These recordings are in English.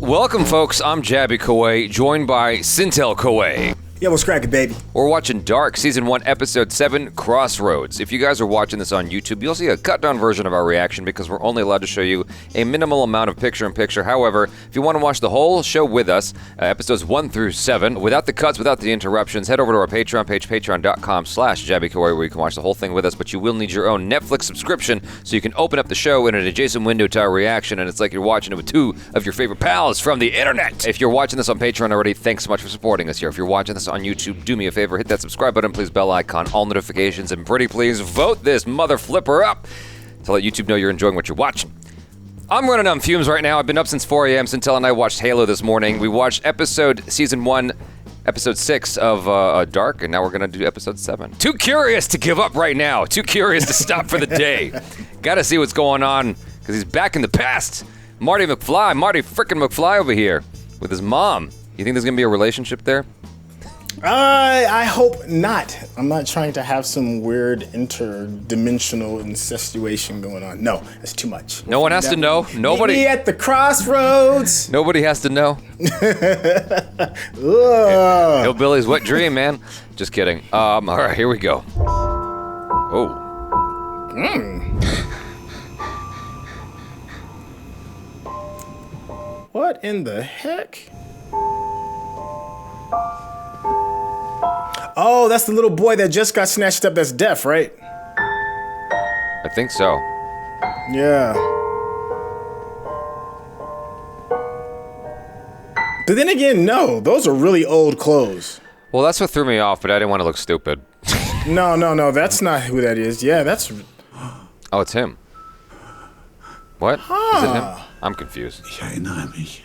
Welcome, folks. I'm Jaby Koay, joined by SYNTELL Koay. Yo, what's cracking, baby? We're watching Dark, Season 1, Episode 7, Crossroads. If you guys are watching this on YouTube, you'll see a cut-down version of our reaction because we're only allowed to show you a minimal amount of picture-in-picture. However, if you want to watch the whole show with us, Episodes 1 through 7, without the cuts, without the interruptions, head over to our Patreon page, patreon.com/JabyKoay, where you can watch the whole thing with us, but you will need your own Netflix subscription so you can open up the show in an adjacent window to our reaction, and it's like you're watching it with two of your favorite pals from the internet. If you're watching this on Patreon already, thanks so much for supporting us here. If you're watching this on YouTube, do me a favor, hit that subscribe button, please, bell icon, all notifications, and pretty please vote this mother flipper up to let YouTube know you're enjoying what you're watching. I'm running on fumes right now. I've been up since 4 a.m. SYNTELL and I watched Halo this morning. We watched Season 1, Episode 6 of Dark, and now we're going to do Episode 7. Too curious to give up right now. Too curious to stop for the day. Gotta see what's going on, because he's back in the past. Marty frickin' McFly over here with his mom. You think there's going to be a relationship there? I hope not. I'm not trying to have some weird interdimensional incestuation going on. No, that's too much. No one has to know. Nobody. Meet me at the crossroads. Nobody has to know. Hillbilly's wet dream, man. Just kidding. All right, here we go. Oh. What in the heck? Oh, that's the little boy that just got snatched up that's deaf, right? I think so. Yeah. But then again, no, those are really old clothes. Well, that's what threw me off, but I didn't want to look stupid. No, that's not who that is. Yeah, that's... Oh, it's him. What? Is it him? I'm confused. Ich erinnere mich.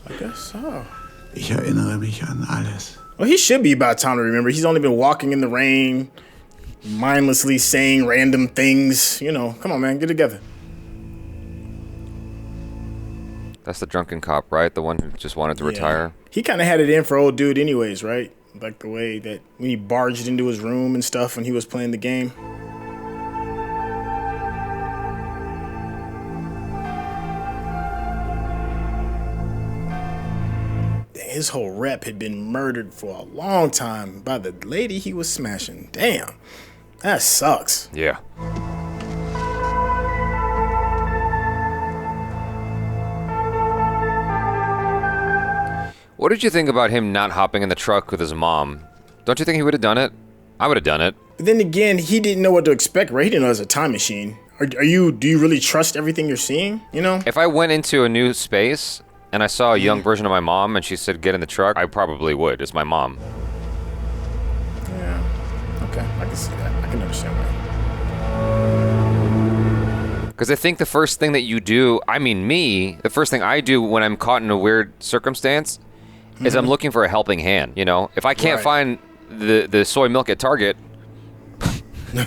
I guess so. Ich erinnere mich an alles. Well, he should be about time to remember. He's only been walking in the rain, mindlessly saying random things. You know, come on, man, get together. That's the drunken cop, right? The one who just wanted to retire? He kind of had it in for old dude anyways, right? Like the way that when he barged into his room and stuff when he was playing the game. His whole rep had been murdered for a long time by the lady he was smashing. Damn, that sucks. Yeah. What did you think about him not hopping in the truck with his mom? Don't you think he would have done it? I would have done it. But then again, he didn't know what to expect, right? He didn't know it was a time machine. Do you really trust everything you're seeing, you know? If I went into a new space and I saw a young version of my mom and she said, get in the truck, I probably would. It's my mom. Yeah. Okay, I can see that. I can understand that. Because I think the first thing that you do, the first thing I do when I'm caught in a weird circumstance is I'm looking for a helping hand, you know? If I can't find the soy milk at Target, I'm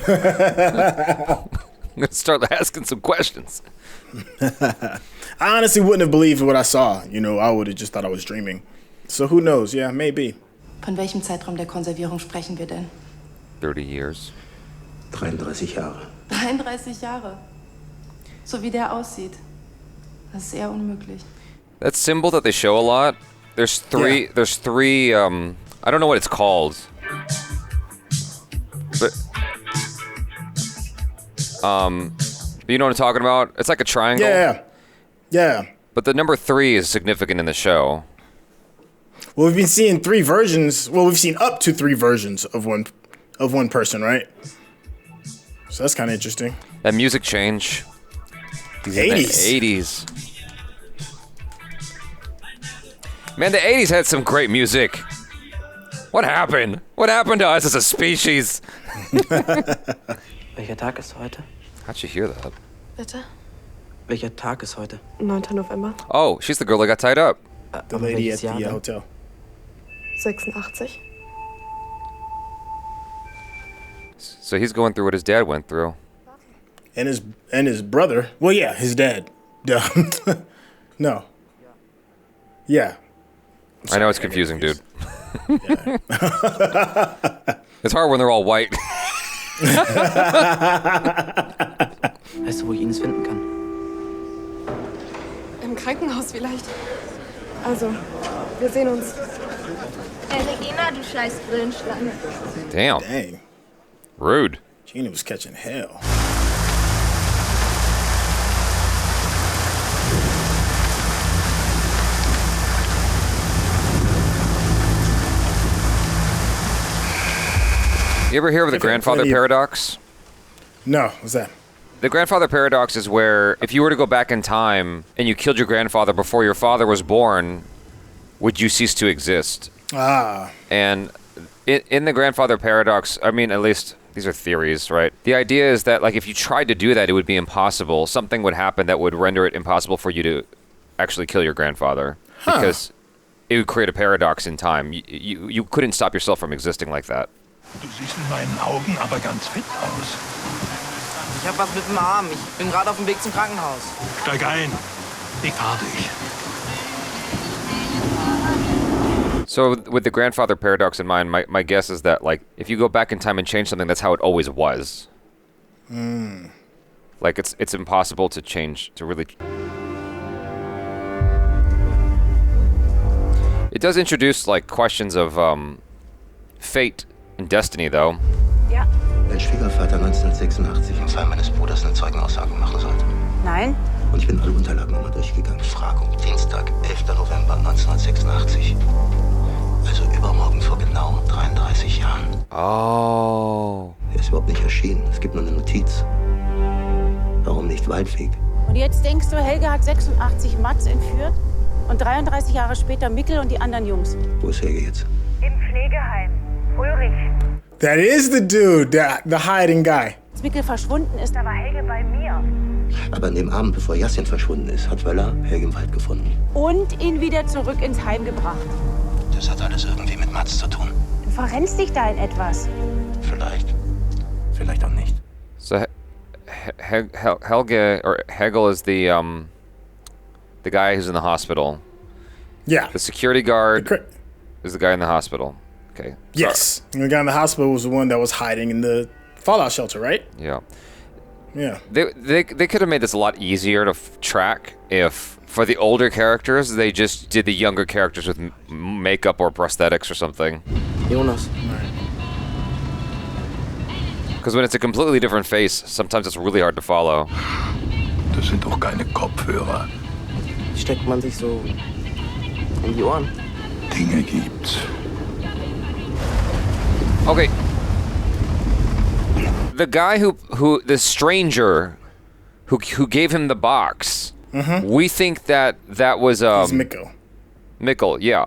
going to start asking some questions. I honestly wouldn't have believed what I saw. You know, I would have just thought I was dreaming. So who knows? Yeah, maybe. Von welchem Zeitraum der Konservierung sprechen wir denn? 30 years. 33 Jahre. 33 Jahre. So wie der aussieht. Das ist eher unmöglich. That symbol that they show a lot, there's three, I don't know what it's called. But, you know what I'm talking about? It's like a triangle. Yeah. But the number 3 is significant in the show. Well, we've been seeing 3 versions. Well, we've seen up to 3 versions of one person, right? So that's kind of interesting. That music change. 80s. Man, the 80s had some great music. What happened? What happened to us as a species? Welcher Tag ist heute? How'd you hear that? Bitte? Welcher Tag ist heute? 9. November. Oh, she's the girl that got tied up. The lady at the hotel. 86. So he's going through what his dad went through. And his brother. Well, yeah, his dad. Duh. No. Yeah. I know it's confusing, dude. It's hard when they're all white. Weißt du, wo ich Ines finden kann? Im Krankenhaus vielleicht. Also, wir sehen uns. Hey, Regina, du scheiß Brillenschlange. Damn. Dang. Rude. Gina was catching hell. You ever hear of the grandfather paradox? No, what's that? The grandfather paradox is where if you were to go back in time and you killed your grandfather before your father was born, would you cease to exist? Ah. And in the grandfather paradox, I mean, at least these are theories, right? The idea is that, like, if you tried to do that, it would be impossible. Something would happen that would render it impossible for you to actually kill your grandfather. Because it would create a paradox in time. You couldn't stop yourself from existing like that. Du siehst in meinen Augen aber ganz fit aus. Ich hab was mit dem Arm. Ich bin gerade auf dem Weg zum Krankenhaus. Steig ein. Ich fahr dich. So with the grandfather paradox in mind, my guess is that, like, if you go back in time and change something, that's how it always was. Like, it's impossible to change, to really... It does introduce, like, questions of fate and destiny, though. Ja. Mein Schwiegervater 1986 im Fall meines Bruders eine Zeugenaussagen machen sollte. Nein. Und ich bin alle Unterlagen nochmal durchgegangen. Fragung, Dienstag, 11. November 1986. Also übermorgen vor genau 33 Jahren. Oh. Er ist überhaupt nicht erschienen. Es gibt nur eine Notiz. Warum nicht Waldweg? Und jetzt denkst du, Helge hat 86 Mats entführt und 33 Jahre später Mikkel und die anderen Jungs. Wo ist Helge jetzt? Im Pflegeheim. Ulrich. That is the dude, the hiding guy. Als Mikkel verschwunden ist, Da war Helge bei mir. Aber an dem Abend, bevor Jasin verschwunden ist, hat Wöller Helge im Wald gefunden. und ihn wieder zurück ins Heim gebracht. Das hat alles irgendwie mit Mats zu tun. Du verrennst dich da in etwas. Vielleicht. Vielleicht auch nicht. So Helge, or Hegel, is the guy who's in the hospital. Yeah. The security guard is the guy in the hospital. Okay. Yes. And the guy in the hospital was the one that was hiding in the fallout shelter, right? Yeah. Yeah. They could have made this a lot easier to track if, for the older characters, they just did the younger characters with makeup or prosthetics or something. Jonas. Because when it's a completely different face, sometimes it's really hard to follow. Das sind doch keine Kopfhörer. Steckt man sich so in die Ohren. Dinge gibt's. Okay. The guy the stranger who gave him the box, we think that was It's Mikko. Mikkel, yeah.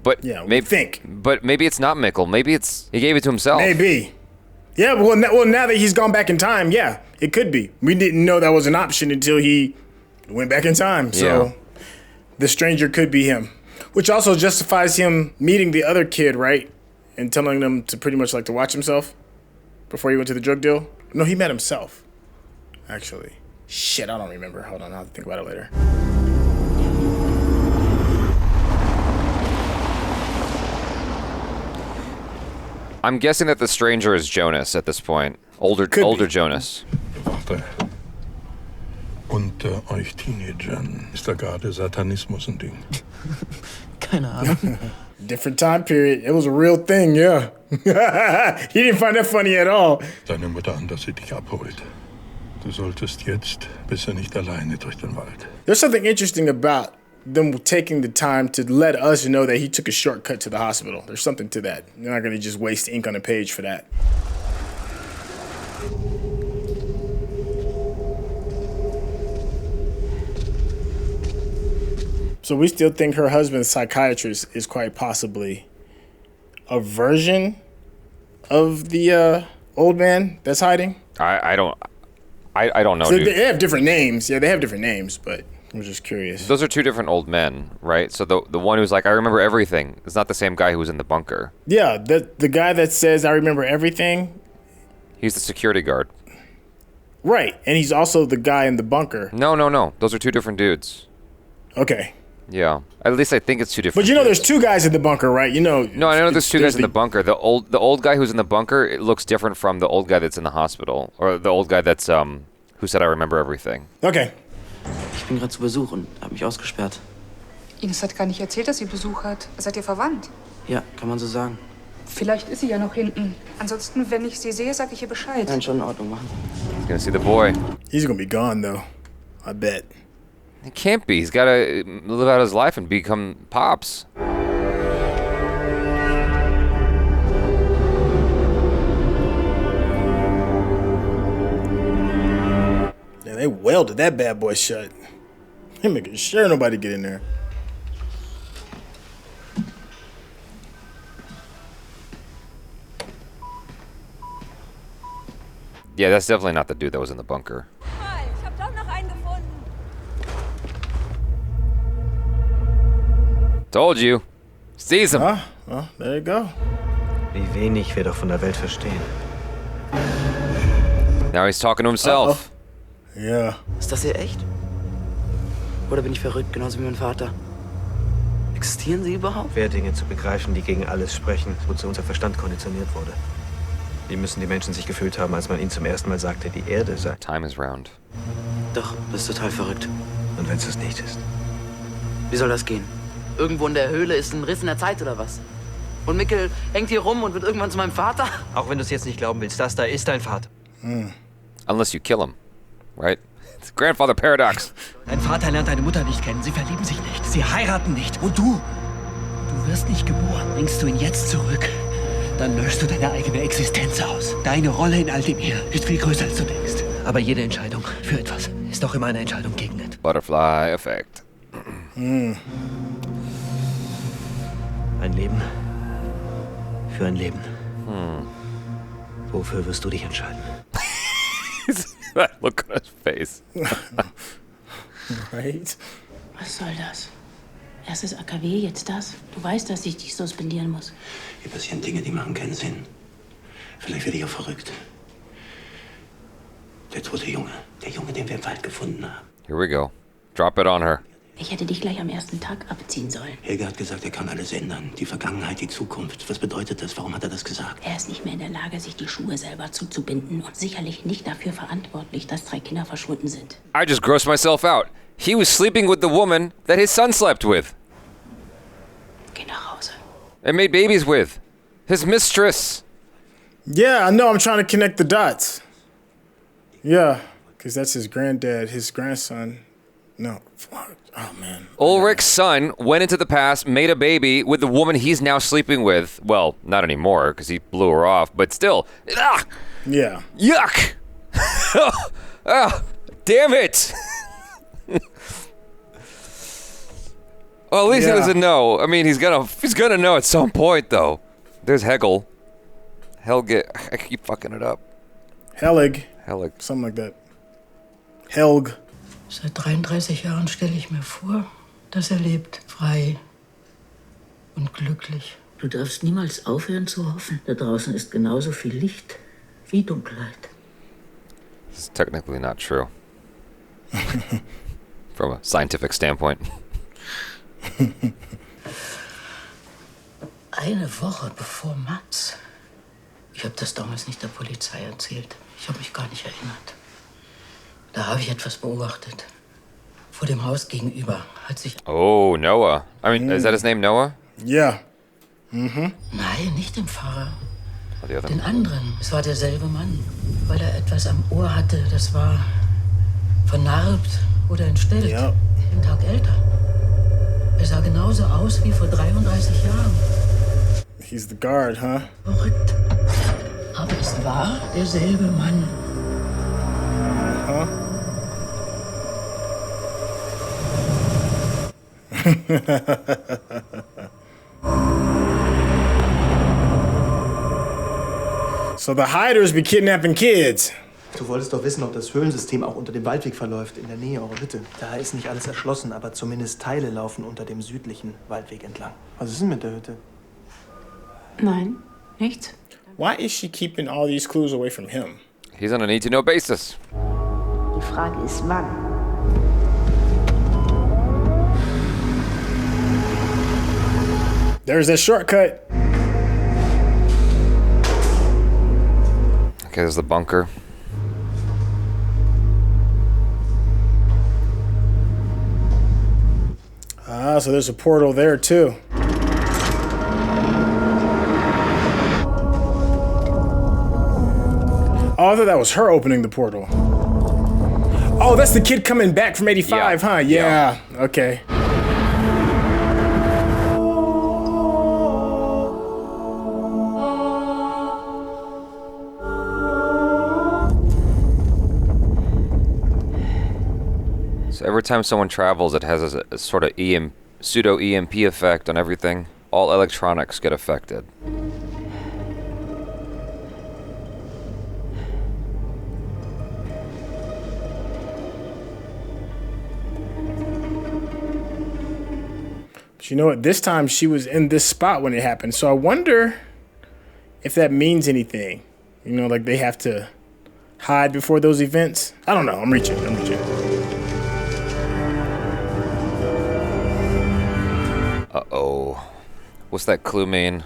But Yeah, we maybe think. But maybe it's not Mikkel. Maybe he gave it to himself. Maybe. Yeah, well, now that he's gone back in time, yeah, it could be. We didn't know that was an option until he went back in time. So Yeah. the stranger could be him, which also justifies him meeting the other kid, right? And telling them to pretty much like to watch himself before he went to the drug deal. No, he met himself, actually. Shit, I don't remember. Hold on, I'll think about it later. I'm guessing that the stranger is Jonas at this point. Older Jonas. Warte. Unter euch Teenagern ist da gerade Satanismus ein Ding. Keine Ahnung. Different time period. It was a real thing, yeah. He didn't find that funny at all. Deine Mutter an, dass sie dich abholt. Du solltest jetzt besser nicht alleine durch den Wald. There's something interesting about them taking the time to let us know that he took a shortcut to the hospital. There's something to that. You're not going to just waste ink on a page for that. So we still think her husband's psychiatrist is quite possibly a version of the old man that's hiding? I don't know, So dude. they have different names. Yeah, they have different names, but I was just curious. Those are two different old men, right? So the one who's like, I remember everything, is not the same guy who was in the bunker. Yeah, the guy that says, I remember everything. He's the security guard. Right, and he's also the guy in the bunker. No. Those are two different dudes. Okay. Yeah. At least I think it's two different But you know dudes. there's two guys in the bunker, right? You know. No, I know there's two guys in the bunker. The old guy who's in the bunker, it looks different from the old guy that's in the hospital. Or the old guy that's who said I remember everything. Okay. Ich bin gerade zu Besuch und habe mich ausgesperrt. Ines hat gar nicht erzählt, dass sie Besuch hat. Seid ihr verwandt? Ja, kann man so sagen. Vielleicht ist sie ja noch hinten. Ansonsten, wenn ich sie sehe, sage ich ihr Bescheid. Nein, schon in Ordnung machen. He's gonna see the boy. He's gonna be gone though. I bet. He can't be. He's gotta live out his life and become Pops. Yeah, they welded that bad boy shut. They making sure nobody get in there. Yeah, that's definitely not the dude that was in the bunker. Ich hab doch noch einen gefunden. Told you. Sees him. Well, there you go. Wie wenig wir doch von der Welt verstehen. Now he's talking to himself. Yeah. Ist das hier echt? Oder bin ich verrückt, genauso wie mein Vater? Existieren sie überhaupt? Schwer Dinge zu begreifen, die gegen alles sprechen, wozu unser Verstand konditioniert wurde. Wie müssen die Menschen sich gefühlt haben, als man ihnen zum ersten Mal sagte, die Erde sei... Time is round. Doch, das ist total verrückt. Und wenn es das nicht ist? Wie soll das gehen? Irgendwo in der Höhle ist ein Riss in der Zeit oder was? Und Mikkel hängt hier rum und wird irgendwann zu meinem Vater? Auch wenn du es jetzt nicht glauben willst, das da ist dein Vater. Unless you kill him, right? It's grandfather paradox. Dein Vater lernt deine Mutter nicht kennen. Sie verlieben sich nicht. Sie heiraten nicht. Und du? Du wirst nicht geboren. Bringst du ihn jetzt zurück, dann löschst du deine eigene Existenz aus. Deine Rolle in all dem hier ist viel größer, als du denkst. Aber jede Entscheidung für etwas ist auch immer eine Entscheidung gegen etwas. Butterfly effect. Ein Leben für ein Leben. Wofür wirst du dich entscheiden? Look on his face. Right? Was soll das? Erst das AKW, jetzt das? Du weißt, dass ich dich suspendieren muss. Hier passieren Dinge, die machen keinen Sinn. Vielleicht werde ich auch verrückt. Der tote Junge. Der Junge, den wir im Wald gefunden haben. Here we go. Drop it on her. Ich hätte dich gleich am ersten Tag abziehen sollen. Helge hat gesagt, er kann alles ändern. Die Vergangenheit, die Zukunft. Was bedeutet das? Warum hat er das gesagt? Er ist nicht mehr in der Lage, sich die Schuhe selber zuzubinden und sicherlich nicht dafür verantwortlich, dass 3 Kinder verschwunden sind. I just grossed myself out. He was sleeping with the woman that his son slept with. Geh nach Hause. And made babies with. His mistress. Yeah, I know. I'm trying to connect the dots. Yeah, because that's his granddad, his grandson. No, fuck. Oh, man. Ulrich's son went into the past, made a baby with the woman he's now sleeping with. Well, not anymore, because he blew her off, but still. Ah! Yeah. Yuck! Ah, damn it! Well, at least he doesn't know. I mean, he's gonna know at some point, though. There's Hegel. Helge. I keep fucking it up. Helig. Helig. Something like that. Helg. Seit 33 Jahren stelle ich mir vor, dass er lebt, frei und glücklich. Du darfst niemals aufhören zu hoffen. Da draußen ist genauso viel Licht wie Dunkelheit. It's technically not true. From a scientific standpoint. Eine Woche bevor Mats. Ich habe das damals nicht der Polizei erzählt. Ich habe mich gar nicht erinnert. Da habe ich etwas beobachtet. Vor dem Haus gegenüber hat sich... Oh, Noah. I mean, is that his name, Noah? Yeah. Nein, nicht den Pfarrer. Oh, the other Den anderen. Es war derselbe Mann. Weil er etwas am Ohr hatte, das war vernarbt oder entstellt. Ja. Einen Tag älter. Er sah genauso aus wie vor 33 Jahren. He's the guard, huh? Verrückt. Aber es war derselbe Mann. Huh? So the hiders be kidnapping kids. Du wolltest doch wissen, ob das Höhlensystem auch unter dem Waldweg verläuft, in der Nähe eurer Hütte. Da ist nicht alles erschlossen, aber zumindest Teile laufen unter dem südlichen Waldweg entlang. Was ist denn mit der Hütte? Nein, nichts. Why is she keeping all these clues away from him? He's on a need-to-know basis. Die Frage ist, wann? There's that shortcut. Okay, there's the bunker. Ah, so there's a portal there too. Oh, I thought that was her opening the portal. Oh, that's the kid coming back from 85, huh? Yeah. Okay. So every time someone travels, it has a sort of pseudo EMP effect on everything. All electronics get affected. But you know what? This time she was in this spot when it happened. So I wonder if that means anything. You know, like they have to hide before those events. I don't know. I'm reaching. Uh-oh. What's that clue mean?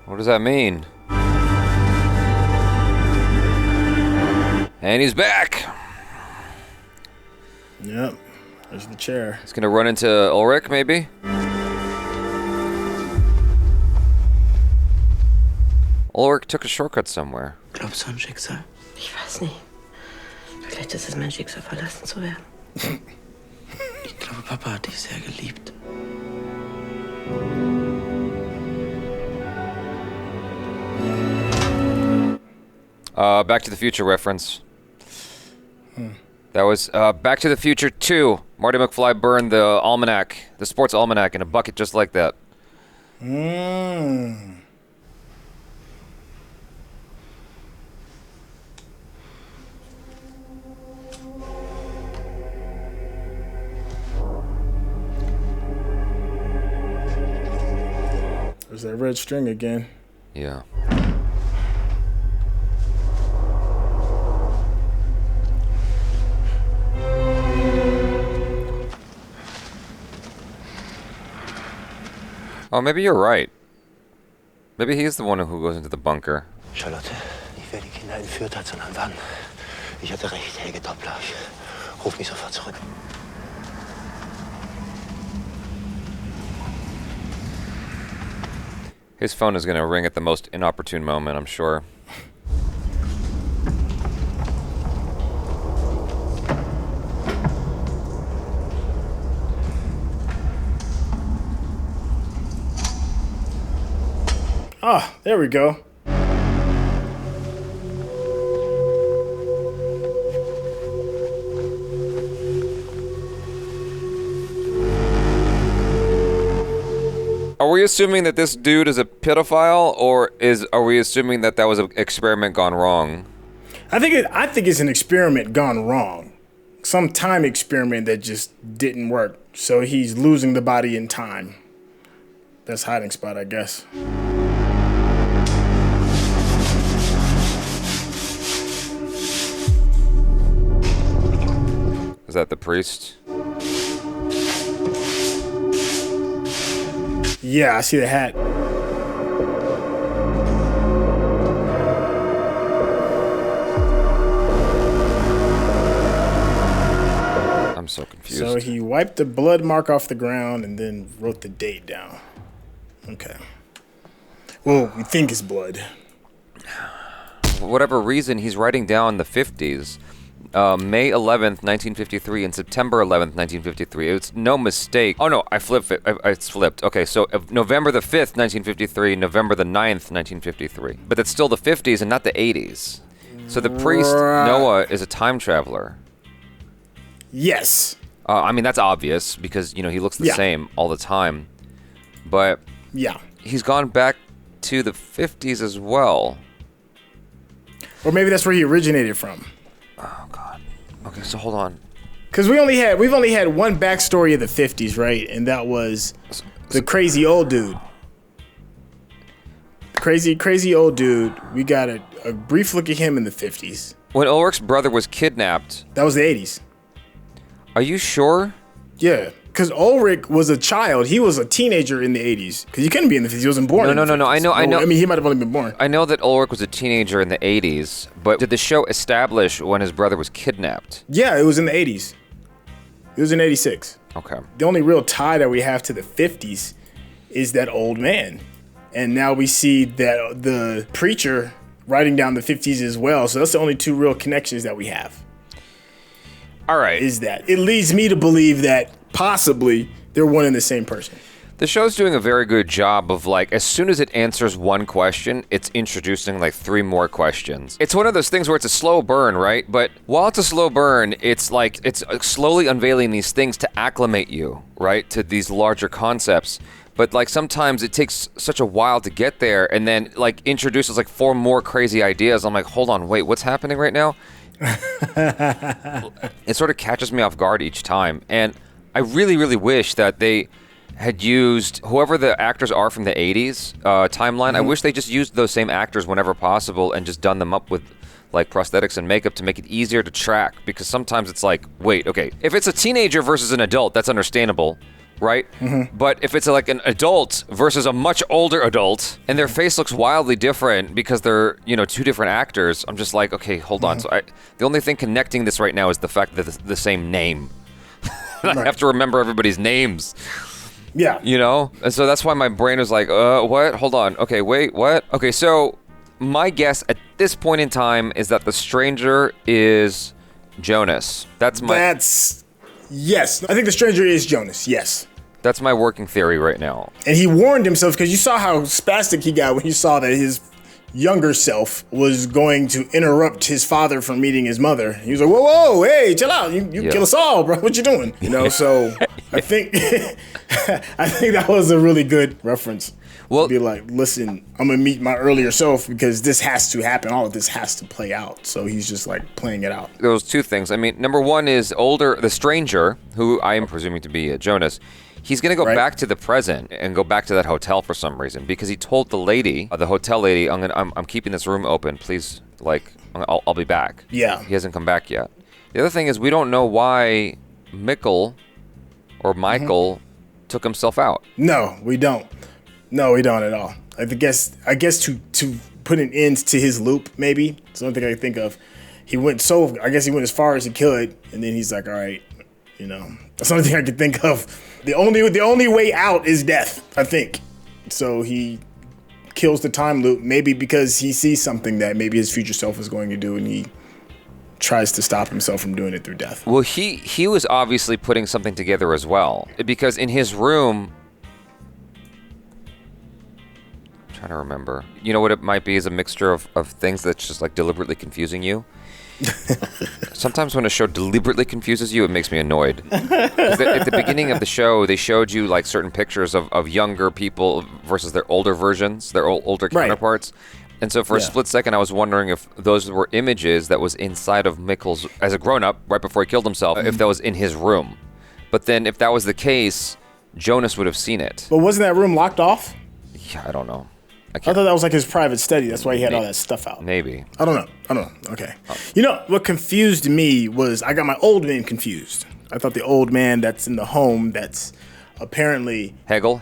What does that mean? And he's back! Yep. There's the chair. He's gonna run into Ulrich, maybe? Ulrich took a shortcut somewhere. Glaubst du an Schicksal? Ich weiß nicht. Vielleicht ist es mein Schicksal, verlassen zu werden. Ich glaube, Papa hat dich sehr geliebt. Back to the Future reference. That was Back to the Future 2. Marty McFly burned the almanac, the sports almanac, in a bucket just like that. There's that red string again. Yeah. Oh, maybe you're right. Maybe he's the one who goes into the bunker. Charlotte, nicht wer die Kinder entführt hat, sondern wann. Ich hatte recht, Helge Doppler. Ruf mich sofort zurück. His phone is gonna ring at the most inopportune moment, I'm sure. Ah, there we go. Are we assuming that this dude is a pedophile, or are we assuming that that was an experiment gone wrong? I think it's an experiment gone wrong. Some time experiment that just didn't work. So he's losing the body in time. That's hiding spot, I guess. Is that the priest? Yeah, I see the hat. I'm so confused. So he wiped the blood mark off the ground and then wrote the date down. Okay. Well, we think it's blood. For whatever reason, he's writing down the 50s. May 11th, 1953 and September 11th, 1953. It's no mistake. Oh no, I flipped it. It's flipped. Okay, so November the 5th, 1953, November the 9th, 1953. But it's still the 50s and not the 80s. So the priest, Noah, is a time traveler. Yes. I mean, that's obvious because, you know, he looks the same all the time. But yeah, he's gone back to the 50s as well. Or maybe that's where he originated from. Oh God. Okay, so hold on. Because we've only had one backstory of the 50s, right? And that was the crazy old dude. Crazy old dude. We got a brief look at him in the 50s. When Ulrich's brother was kidnapped. That was the 80s. Are you sure? Yeah. Because Ulrich was a child. He was a teenager in the 80s. Because he couldn't be in the 50s. He wasn't born. No. I know. I mean, he might have only been born. I know that Ulrich was a teenager in the 80s, but did the show establish when his brother was kidnapped? Yeah, it was in the 80s. It was in 86. Okay. The only real tie that we have to the 50s is that old man. And now we see that the preacher writing down the 50s as well. So that's the only two real connections that we have. All right. Is that. It leads me to believe that possibly they're one and the same person. The show's doing a very good job of, like, as soon as it answers one question, it's introducing, like, 3 more questions. It's one of those things where it's a slow burn, right? But while it's a slow burn, it's like, it's slowly unveiling these things to acclimate you, right, to these larger concepts. But, like, sometimes it takes such a while to get there, and then, like, introduces, like, 4 more crazy ideas. I'm like, hold on, wait, what's happening right now? It sort of catches me off guard each time. And I really, really wish that they had used whoever the actors are from the 80s timeline. Mm-hmm. I wish they just used those same actors whenever possible and just done them up with like prosthetics and makeup to make it easier to track, because sometimes it's like, wait, okay, if it's a teenager versus an adult, that's understandable, right? Mm-hmm. But if it's like an adult versus a much older adult and their face looks wildly different because they're, 2 different actors, I'm just like, okay, hold on. So the only thing connecting this right now is the fact that the same name. I have to remember everybody's names. Yeah. And so that's why my brain was like, what? Hold on. Okay, wait, what? Okay, so my guess at this point in time is that the stranger is Jonas. Yes. I think the stranger is Jonas, yes. That's my working theory right now. And he warned himself, because you saw how spastic he got when he saw that his younger self was going to interrupt his father from meeting his mother. He was like, whoa, hey, chill out. You kill us all, bro. What you doing? So I think that was a really good reference. Well, be like, listen, I'm going to meet my earlier self because this has to happen. All of this has to play out. So he's just like playing it out. There was 2 things. I mean, number one is the stranger, who I am presuming to be Jonas. He's going to go back to the present and go back to that hotel for some reason, because he told the lady, the hotel lady, I'm keeping this room open. Please, I'll be back. Yeah. He hasn't come back yet. The other thing is we don't know why Michael took himself out. No, we don't. No, we don't at all. I guess to put an end to his loop, maybe. It's the only thing I can think of. He went as far as he could, and then he's like, all right, that's the only thing I can think of. The only way out is death, I think. So he kills the time loop, maybe because he sees something that maybe his future self is going to do, and he tries to stop himself from doing it through death. Well, he was obviously putting something together as well, because in his room, I'm trying to remember, what it might be is a mixture of things that's just like deliberately confusing you. Sometimes when a show deliberately confuses you, it makes me annoyed. At the beginning of the show, they showed you like certain pictures of younger people versus their older versions, their older counterparts. And so for a split second, I was wondering if those were images that was inside of Mikkel's, as a grown-up, right before he killed himself, if that was in his room. But then if that was the case, Jonas would have seen it. But wasn't that room locked off? Yeah, I don't know. I thought that was like his private study. That's why he had all that stuff out. Maybe. I don't know. Okay. What confused me was I got my old man confused. I thought the old man that's in the home that's apparently... Hegel?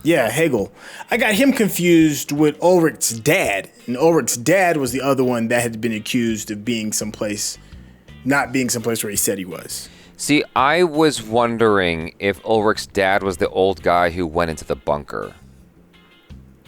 Yeah, Hegel. I got him confused with Ulrich's dad. And Ulrich's dad was the other one that had been accused of not being someplace where he said he was. See, I was wondering if Ulrich's dad was the old guy who went into the bunker.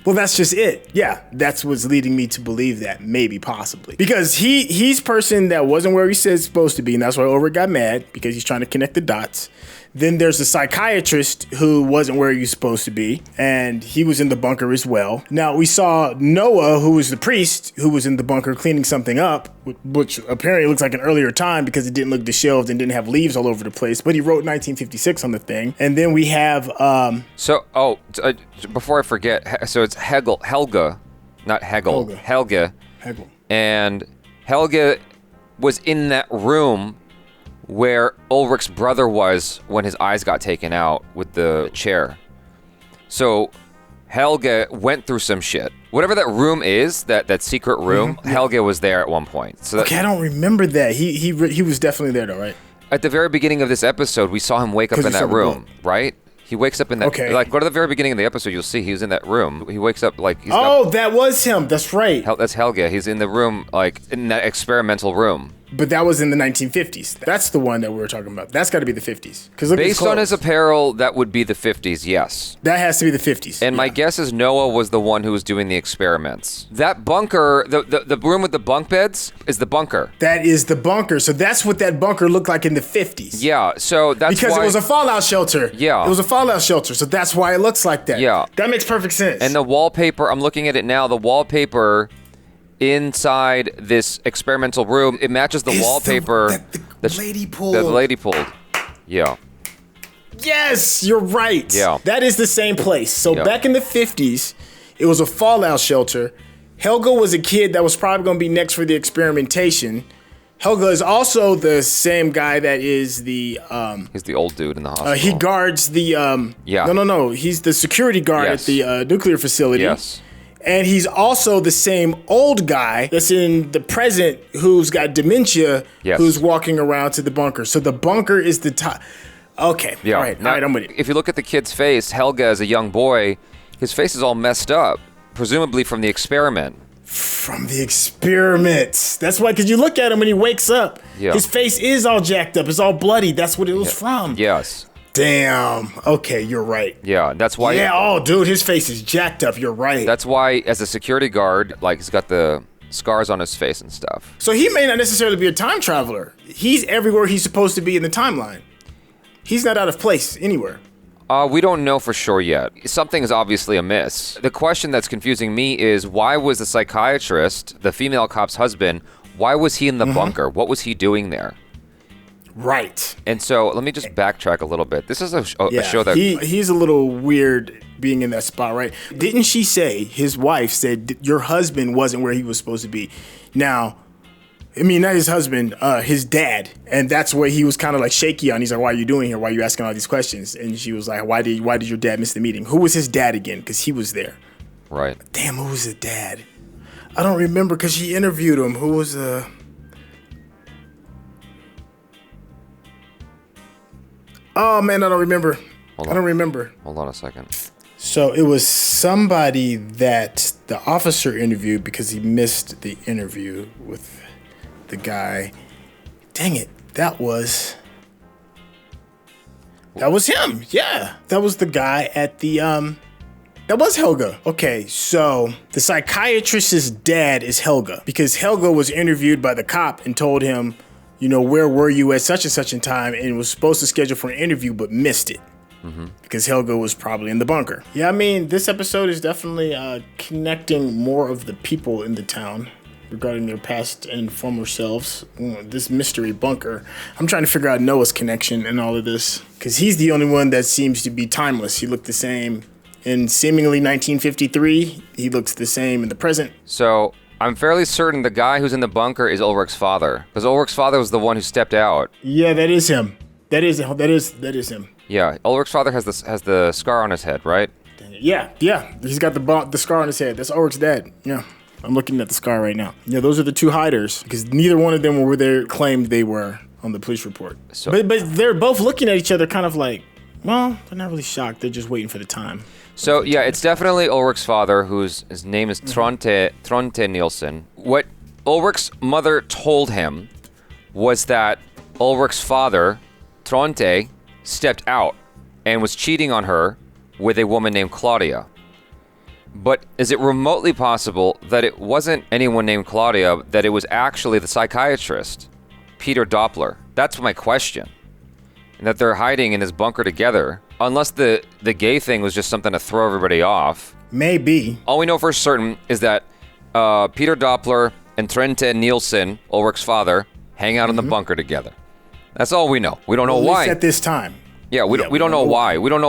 Well, that's just it. Yeah, that's what's leading me to believe that, maybe, possibly. Because he's person that wasn't where he said he's supposed to be, and that's why Ulrich got mad, because he's trying to connect the dots. Then there's a psychiatrist who wasn't where he was supposed to be, and he was in the bunker as well. Now, we saw Noah, who was the priest, who was in the bunker cleaning something up, which apparently looks like an earlier time because it didn't look disheveled and didn't have leaves all over the place, but he wrote 1956 on the thing. And then we have... before I forget, so it's Helga, not Hegel. Helga. And Helga was in that room where Ulrich's brother was when his eyes got taken out with the chair. So Helga went through some shit. Whatever that room is, that secret room, Helga was there at one point. So I don't remember that. He was definitely there though, right? At the very beginning of this episode, we saw him wake up in that room, right? He wakes up in that. Okay. Like, go to the very beginning of the episode, you'll see he's in that room. He wakes up like he's. That was him. That's right. That's Helge. He's in the room, like in that experimental room. But that was in the 1950s. That's the one that we were talking about. That's got to be the 50s. Because based on his apparel, that would be the 50s. Yes. That has to be the 50s. And my guess is Noah was the one who was doing the experiments. That bunker, the room with the bunk beds, is the bunker. That is the bunker. So that's what that bunker looked like in the 50s. Yeah. So that's because why, it was a fallout shelter. Yeah. It was a fallout shelter. So that's why it looks like that. Yeah. That makes perfect sense. And the wallpaper, I'm looking at it now. The wallpaper inside this experimental room, it matches the wallpaper that the lady pulled. That the lady pulled. Yeah. Yes, you're right. Yeah. That is the same place. So Yeah. back in the 50s, it was a fallout shelter. Helge was a kid that was probably going to be next for the experimentation. Helge is also the same guy that is the he's the old dude in the hospital. he guards the No, he's the security guard at the nuclear facility. Yes. And he's also the same old guy that's in the present who's got dementia, who's walking around to the bunker. So the bunker is the top. Okay. Yeah. All right. Now, All right. I'm with you. If you look at the kid's face, Helge as a young boy, his face is all messed up, presumably from the experiment. From the experiments. That's why, because you look at him when he wakes up, his face is all jacked up. It's all bloody. That's what it was from. Yes. Damn. Okay, you're right. Yeah, that's why. Yeah, oh, dude, his face is jacked up. You're right. That's why, as a security guard, like, he's got the scars on his face and stuff. So he may not necessarily be a time traveler. He's everywhere he's supposed to be in the timeline. He's not out of place anywhere. We don't know for sure yet. Something is obviously amiss. The question that's confusing me is, why was the psychiatrist, the female cop's husband, why was he in the bunker? What was he doing there? Right. And so let me just backtrack a little bit. This is a show that... He's a little weird being in that spot, right? Didn't she say, his wife said, your husband wasn't where he was supposed to be? Now, I mean, not his husband, his dad. And that's what he was kind of like shaky on. He's like, why are you doing here? Why are you asking all these questions? And she was like, why did your dad miss the meeting? Who was his dad again? Because he was there. Right. Damn, who was his dad? I don't remember because she interviewed him. Who was Oh man, I don't remember. I don't remember. Hold on a second. So it was somebody that the officer interviewed because he missed the interview with the guy. Dang it, that was him. Yeah, that was the guy at the that was Helge. Okay, so the psychiatrist's dad is Helge because Helge was interviewed by the cop and told him, you know, where were you at such and such a time, and was supposed to schedule for an interview but missed it. Because Helge was probably in the bunker. Yeah, I mean, this episode is definitely connecting more of the people in the town regarding their past and former selves. This mystery bunker. I'm trying to figure out Noah's connection in all of this. Because he's the only one that seems to be timeless. He looked the same in seemingly 1953. He looks the same in the present. So I'm fairly certain the guy who's in the bunker is Ulrich's father. Because Ulrich's father was the one who stepped out. Yeah, that is him. That is him. Yeah, Ulrich's father has the scar on his head, right? Yeah. He's got the scar on his head. That's Ulrich's dad. Yeah. I'm looking at the scar right now. Yeah, those are the two hiders because neither one of them were there claimed they were on the police report. So, but they're both looking at each other kind of like, well, they're not really shocked. They're just waiting for the time. So yeah, it's definitely Ulrich's father, his name is Tronte Nielsen. What Ulrich's mother told him was that Ulrich's father, Tronte, stepped out and was cheating on her with a woman named Claudia. But is it remotely possible that it wasn't anyone named Claudia, that it was actually the psychiatrist, Peter Doppler? That's my question. And that they're hiding in this bunker together, unless the gay thing was just something to throw everybody off. Maybe. All we know for certain is that Peter Doppler and Trente Nielsen, Ulrich's father, hang out in the bunker together. That's all we know. We don't know why. At this time. Yeah, we don't know why. We don't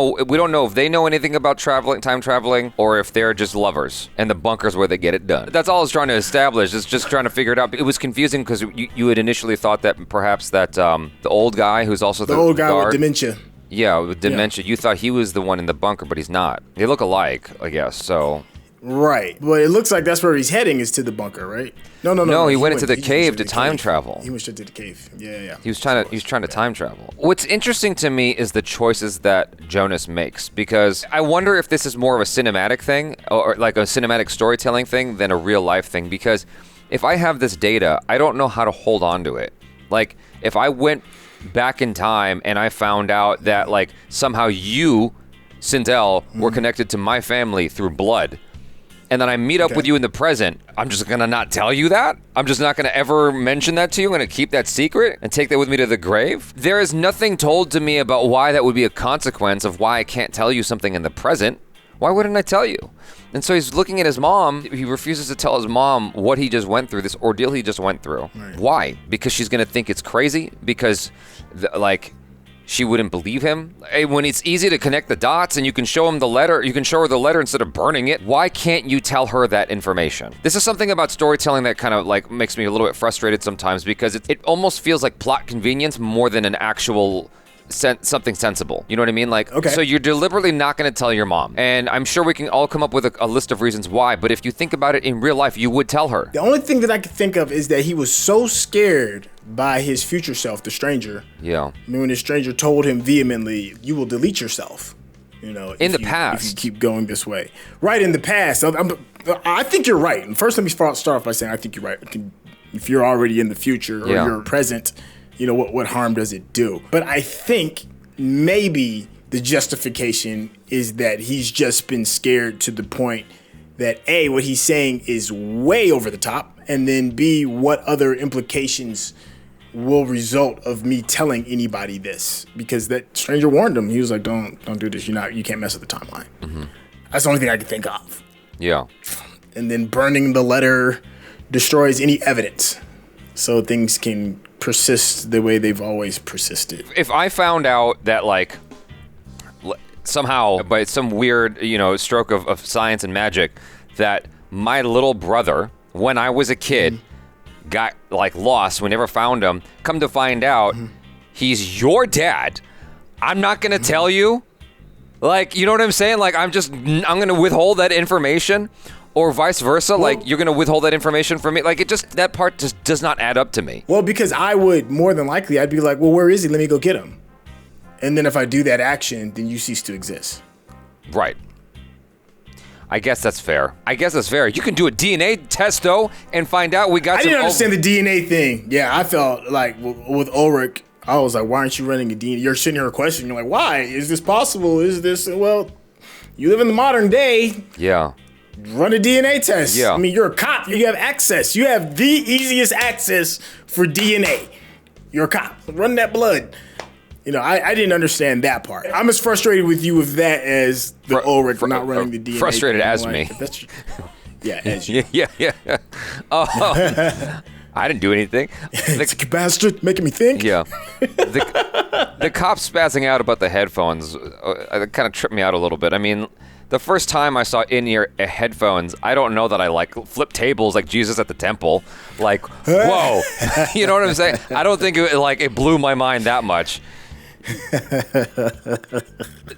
know if they know anything about time traveling, or if they're just lovers and the bunker's where they get it done. That's all I was trying to establish. It's just trying to figure it out. It was confusing because you had initially thought that perhaps that the old guy who's also the old guy guard, with dementia. Yeah, with dementia. You thought he was the one in the bunker, but he's not. They look alike, I guess. So Right. But it looks like that's where he's heading, is to the bunker, right? No, he went into the cave to time travel. He went straight to the cave. Yeah. He was trying to time travel. What's interesting to me is the choices that Jonas makes, because I wonder if this is more of a cinematic thing or like a cinematic storytelling thing than a real life thing, because if I have this data, I don't know how to hold on to it. Like, if I went back in time and I found out that like somehow you, SYNTELL, were connected to my family through blood, and then I meet up with you in the present, I'm just gonna not tell you that? I'm just not gonna ever mention that to you? I'm gonna keep that secret and take that with me to the grave? There is nothing told to me about why that would be a consequence of why I can't tell you something in the present. Why wouldn't I tell you? And so he's looking at his mom. He refuses to tell his mom what he just went through, this ordeal he just went through. Right. Why? Because she's gonna think it's crazy? Because, she wouldn't believe him? When it's easy to connect the dots and you can show him the letter, you can show her the letter instead of burning it, why can't you tell her that information? This is something about storytelling that kind of like makes me a little bit frustrated sometimes, because it almost feels like plot convenience more than an actual something sensible. You know what I mean? Like, so you're deliberately not going to tell your mom. And I'm sure we can all come up with a list of reasons why, but if you think about it in real life, you would tell her. The only thing that I could think of is that he was so scared by his future self, the stranger. Yeah. I mean, when the stranger told him vehemently, you will delete yourself, in the past. If you keep going this way. Right, in the past. I think you're right. And first, let me start off by saying I think you're right. If you're already in the future or you're present, what harm does it do? But I think maybe the justification is that he's just been scared to the point that A, what he's saying is way over the top, and then B, what other implications will result of me telling anybody this? Because that stranger warned him. He was like, don't do this. You can't mess with the timeline. Mm-hmm. That's the only thing I can think of. Yeah. And then burning the letter destroys any evidence, so things can persist the way they've always persisted. If I found out that somehow by some weird, stroke of science and magic, that my little brother, when I was a kid, got lost, we never found him, come to find out he's your dad, I'm not gonna tell you. You know what I'm saying? I'm gonna withhold that information. Or vice versa, you're going to withhold that information from me? That part just does not add up to me. Well, because I would, more than likely, I'd be like, well, where is he? Let me go get him. And then if I do that action, then you cease to exist. Right. I guess that's fair. You can do a DNA test, though, and find out we got I didn't understand the DNA thing. Yeah, I felt like with Ulrich, I was like, why aren't you running a DNA? You're sitting here questioning, you're like, why? Is this possible? Is this, well, you live in the modern day. Yeah. Run a DNA test. Yeah. I mean, you're a cop. You have access. You have the easiest access for DNA. You're a cop. Run that blood. I didn't understand that part. I'm as frustrated with you with that as the Ulrich for not running the DNA. Frustrated as me. Yeah, as you. Yeah. Oh, I didn't do anything. It's a bastard making me think. Yeah. The cop spazzing out about the headphones kind of tripped me out a little bit. I mean, the first time I saw in-ear headphones, I don't know that I flip tables like Jesus at the temple. Whoa. You know what I'm saying? I don't think it blew my mind that much.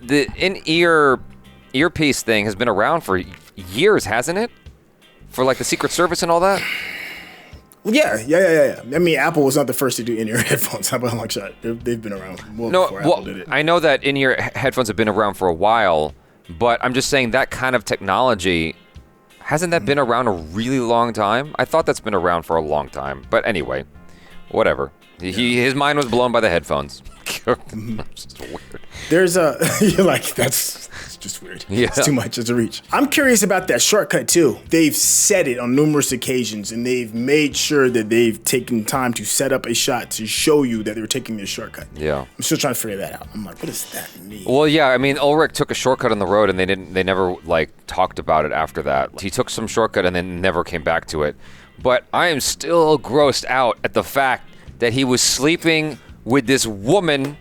The in-ear earpiece thing has been around for years, hasn't it? For the Secret Service and all that? Yeah. I mean, Apple was not the first to do in-ear headphones. How about a long shot? They've been around before Apple did it. I know that in-ear headphones have been around for a while, but I'm just saying that kind of technology, hasn't that been around a really long time? I thought that's been around for a long time. But anyway, whatever. His mind was blown by the headphones. It's just weird. You're like, that's just weird. Yeah. It's too much. It's a reach. I'm curious about that shortcut too. They've said it on numerous occasions, and they've made sure that they've taken time to set up a shot to show you that they were taking this shortcut. Yeah. I'm still trying to figure that out. I'm like, what does that mean? Well, yeah, I mean, Ulrich took a shortcut on the road, and they never talked about it after that. He took some shortcut and then never came back to it. But I am still grossed out at the fact that he was sleeping with this woman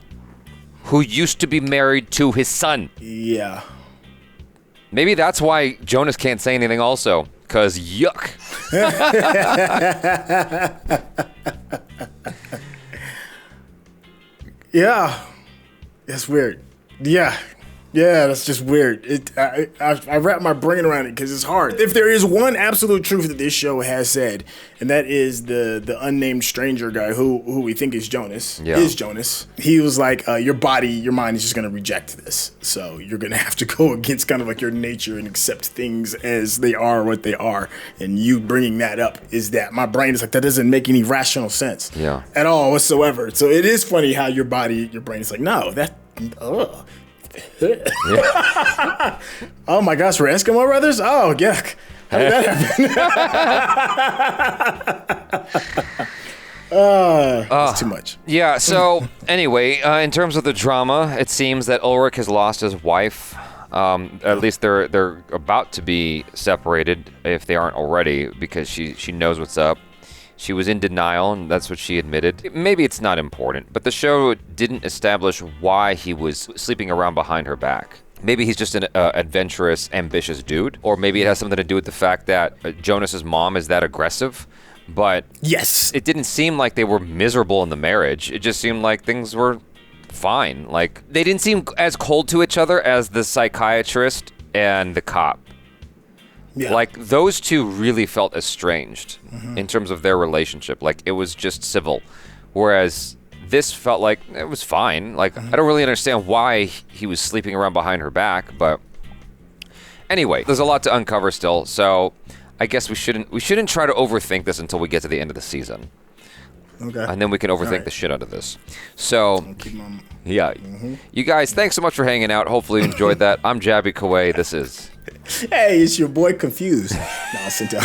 who used to be married to his son. Yeah. Maybe that's why Jonas can't say anything also, because yuck. Yeah. That's weird. Yeah. Yeah, that's just weird. I wrap my brain around it because it's hard. If there is one absolute truth that this show has said, and that is the unnamed stranger guy who we think is Jonas, he was like, your mind is just going to reject this. So you're going to have to go against kind of like your nature and accept things as they are, what they are. And you bringing that up is that my brain is like, that doesn't make any rational sense at all whatsoever. So it is funny how your brain is like, no, that, ugh. Oh my gosh, we're Eskimo brothers? Oh, yuck. How did that happen? It's too much. Yeah, so anyway, in terms of the drama, it seems that Ulrich has lost his wife. At least they're about to be separated, if they aren't already, because she knows what's up. She was in denial, and that's what she admitted. Maybe it's not important, but the show didn't establish why he was sleeping around behind her back. Maybe he's just an adventurous, ambitious dude, or maybe it has something to do with the fact that Jonas's mom is that aggressive. But yes, it didn't seem like they were miserable in the marriage. It just seemed like things were fine. Like, they didn't seem as cold to each other as the psychiatrist and the cop. Yeah. Like, those two really felt estranged in terms of their relationship. Like, it was just civil. Whereas this felt like it was fine. Like, I don't really understand why he was sleeping around behind her back. But anyway, there's a lot to uncover still. So I guess we shouldn't try to overthink this until we get to the end of the season. Okay. And then we can overthink the shit out of this. So, yeah. You guys, thanks so much for hanging out. Hopefully you enjoyed that. I'm Jaby Koay. This is... Hey, it's your boy Confused. No, SYNTELL.